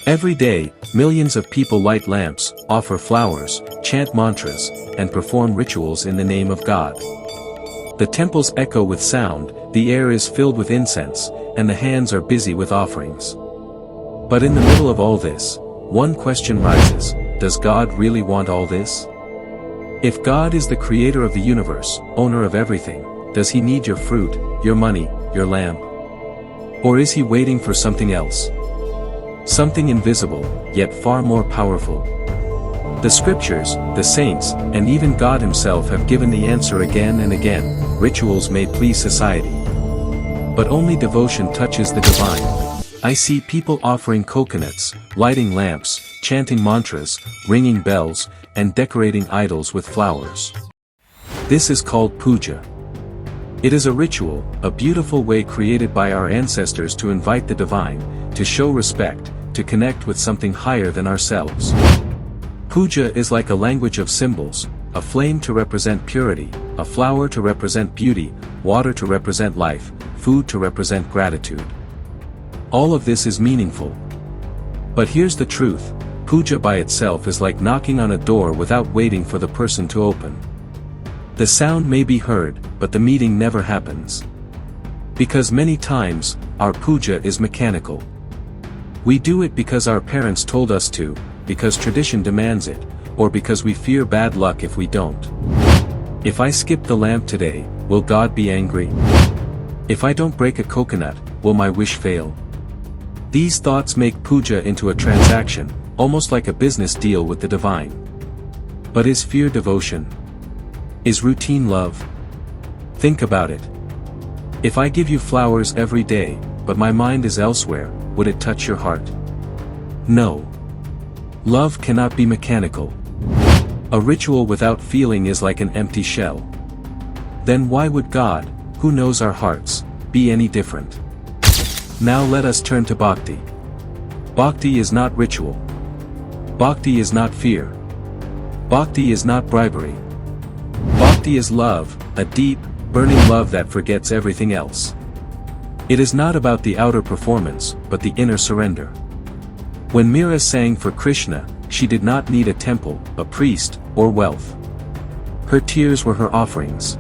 Every day, millions of people light lamps, offer flowers, chant mantras, and perform rituals in the name of God. The temples echo with sound, the air is filled with incense, and the hands are busy with offerings. But in the middle of all this, one question rises: does God really want all this? If God is the creator of the universe, owner of everything, does he need your fruit, your money, your lamp? Or is he waiting for something else? Something invisible, yet far more powerful. The scriptures, the saints, and even God himself have given the answer again and again: rituals may please society. But only devotion touches the divine. I see people offering coconuts, lighting lamps, chanting mantras, ringing bells, and decorating idols with flowers. This is called puja. It is a ritual, a beautiful way created by our ancestors to invite the divine, to show respect, to connect with something higher than ourselves. Puja is like a language of symbols: a flame to represent purity, a flower to represent beauty, water to represent life, food to represent gratitude. All of this is meaningful. But here's the truth: puja by itself is like knocking on a door without waiting for the person to open. The sound may be heard, but the meeting never happens. Because many times, our puja is mechanical. We do it because our parents told us to, because tradition demands it, or because we fear bad luck if we don't. If I skip the lamp today, will God be angry? If I don't break a coconut, will my wish fail? These thoughts make puja into a transaction, almost like a business deal with the divine. But is fear devotion? Is routine love? Think about it. If I give you flowers every day, but my mind is elsewhere, would it touch your heart? No. Love cannot be mechanical. A ritual without feeling is like an empty shell. Then why would God, who knows our hearts, be any different? Now let us turn to Bhakti. Bhakti is not ritual. Bhakti is not fear. Bhakti is not bribery. Bhakti is love, a deep, burning love that forgets everything else. It is not about the outer performance, but the inner surrender. When Mira sang for Krishna, she did not need a temple, a priest, or wealth. Her tears were her offerings.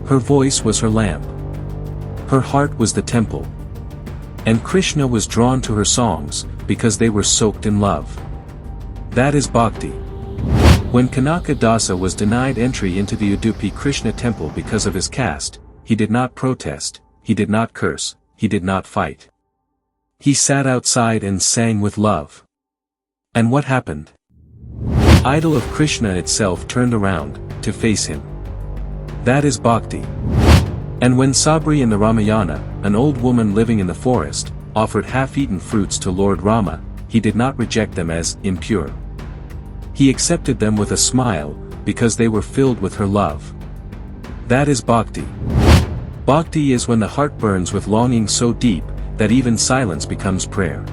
Her voice was her lamp. Her heart was the temple. And Krishna was drawn to her songs, because they were soaked in love. That is Bhakti. When Kanaka Dasa was denied entry into the Udupi Krishna temple because of his caste, he did not protest, he did not curse, he did not fight. He sat outside and sang with love. And what happened? The idol of Krishna itself turned around, to face him. That is Bhakti. And when Sabari in the Ramayana, an old woman living in the forest, offered half-eaten fruits to Lord Rama, he did not reject them as impure. He accepted them with a smile, because they were filled with her love. That is Bhakti. Bhakti is when the heart burns with longing so deep, that even silence becomes prayer.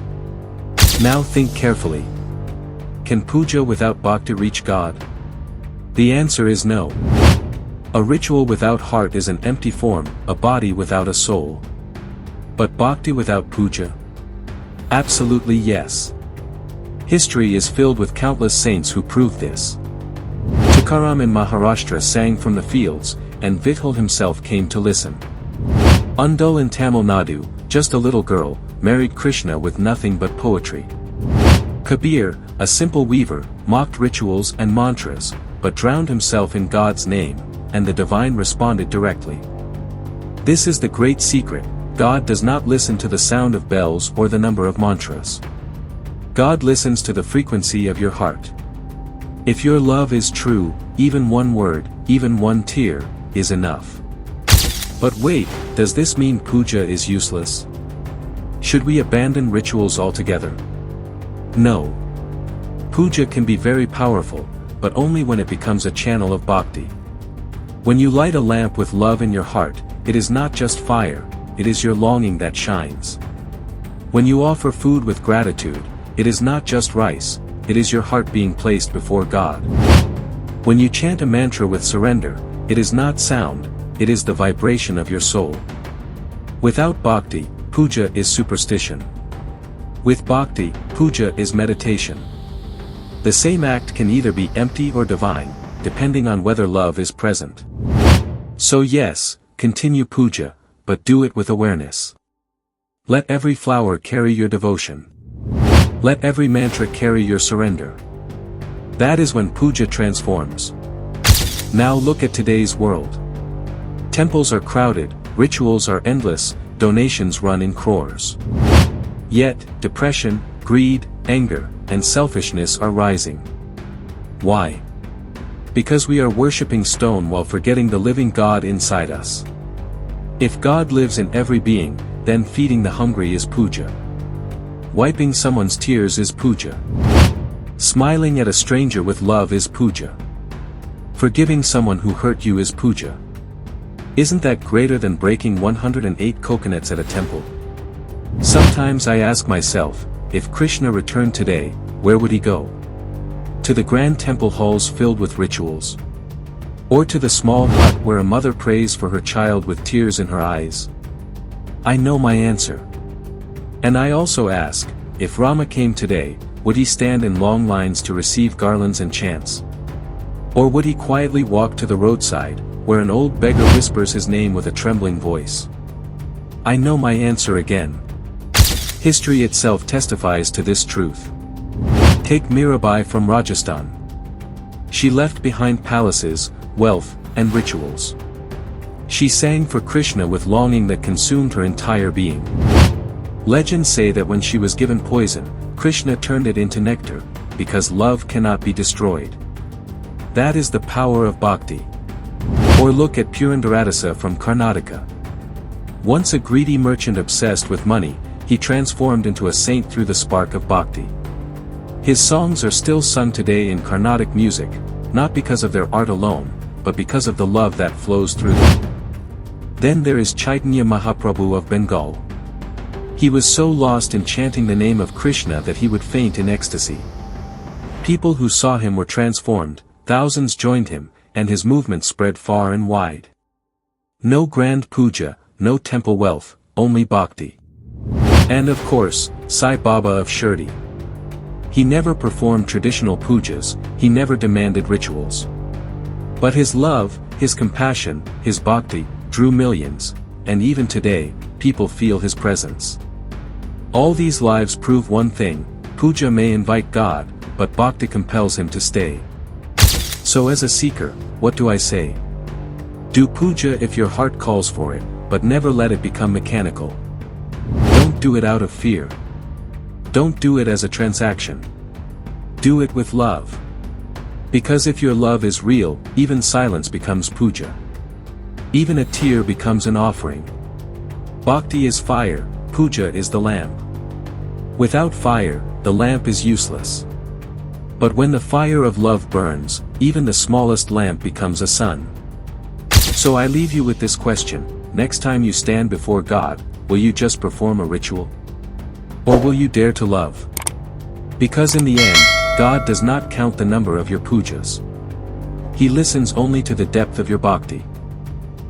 Now think carefully. Can puja without Bhakti reach God? The answer is no. A ritual without heart is an empty form, a body without a soul. But Bhakti without puja? Absolutely yes. History is filled with countless saints who prove this. Tukaram in Maharashtra sang from the fields, and Vitthal himself came to listen. Andal in Tamil Nadu, just a little girl, married Krishna with nothing but poetry. Kabir, a simple weaver, mocked rituals and mantras, but drowned himself in God's name, and the divine responded directly. This is the great secret: God does not listen to the sound of bells or the number of mantras. God listens to the frequency of your heart. If your love is true, even one word, even one tear, is enough. But wait, does this mean puja is useless? Should we abandon rituals altogether? No. Puja can be very powerful, but only when it becomes a channel of bhakti. When you light a lamp with love in your heart, it is not just fire, it is your longing that shines. When you offer food with gratitude, it is not just rice, it is your heart being placed before God. When you chant a mantra with surrender, it is not sound, it is the vibration of your soul. Without bhakti, puja is superstition. With bhakti, Puja is meditation. The same act can either be empty or divine, depending on whether love is present. So yes, continue puja, but do it with awareness. Let every flower carry your devotion. Let every mantra carry your surrender. That is when puja transforms. Now look at today's world. Temples are crowded, rituals are endless, donations run in crores. Yet, depression, greed, anger, and selfishness are rising. Why? Because we are worshipping stone while forgetting the living God inside us. If God lives in every being, then feeding the hungry is puja. Wiping someone's tears is puja. Smiling at a stranger with love is puja. Forgiving someone who hurt you is puja. Isn't that greater than breaking 108 coconuts at a temple? Sometimes I ask myself, if Krishna returned today, where would he go? To the grand temple halls filled with rituals? Or to the small hut where a mother prays for her child with tears in her eyes? I know my answer. And I also ask, if Rama came today, would he stand in long lines to receive garlands and chants? Or would he quietly walk to the roadside, where an old beggar whispers his name with a trembling voice? I know my answer again. History itself testifies to this truth. Take Mirabai from Rajasthan. She left behind palaces, wealth, and rituals. She sang for Krishna with longing that consumed her entire being. Legends say that when she was given poison, Krishna turned it into nectar, because love cannot be destroyed. That is the power of bhakti. Or look at Purandaradasa from Karnataka. Once a greedy merchant obsessed with money, he transformed into a saint through the spark of bhakti. His songs are still sung today in Carnatic music, not because of their art alone, but because of the love that flows through them. Then there is Chaitanya Mahaprabhu of Bengal. He was so lost in chanting the name of Krishna that he would faint in ecstasy. People who saw him were transformed, thousands joined him, and his movement spread far and wide. No grand puja, no temple wealth, only bhakti. And of course, Sai Baba of Shirdi. He never performed traditional pujas, he never demanded rituals. But his love, his compassion, his bhakti, drew millions, and even today, people feel his presence. All these lives prove one thing, puja may invite God, but bhakti compels him to stay. So as a seeker, what do I say? Do puja if your heart calls for it, but never let it become mechanical. Don't do it out of fear. Don't do it as a transaction. Do it with love. Because if your love is real, even silence becomes puja. Even a tear becomes an offering. Bhakti is fire, puja is the lamp. Without fire, the lamp is useless. But when the fire of love burns, even the smallest lamp becomes a sun. So I leave you with this question, next time you stand before God, will you just perform a ritual? Or will you dare to love? Because in the end, God does not count the number of your pujas. He listens only to the depth of your bhakti.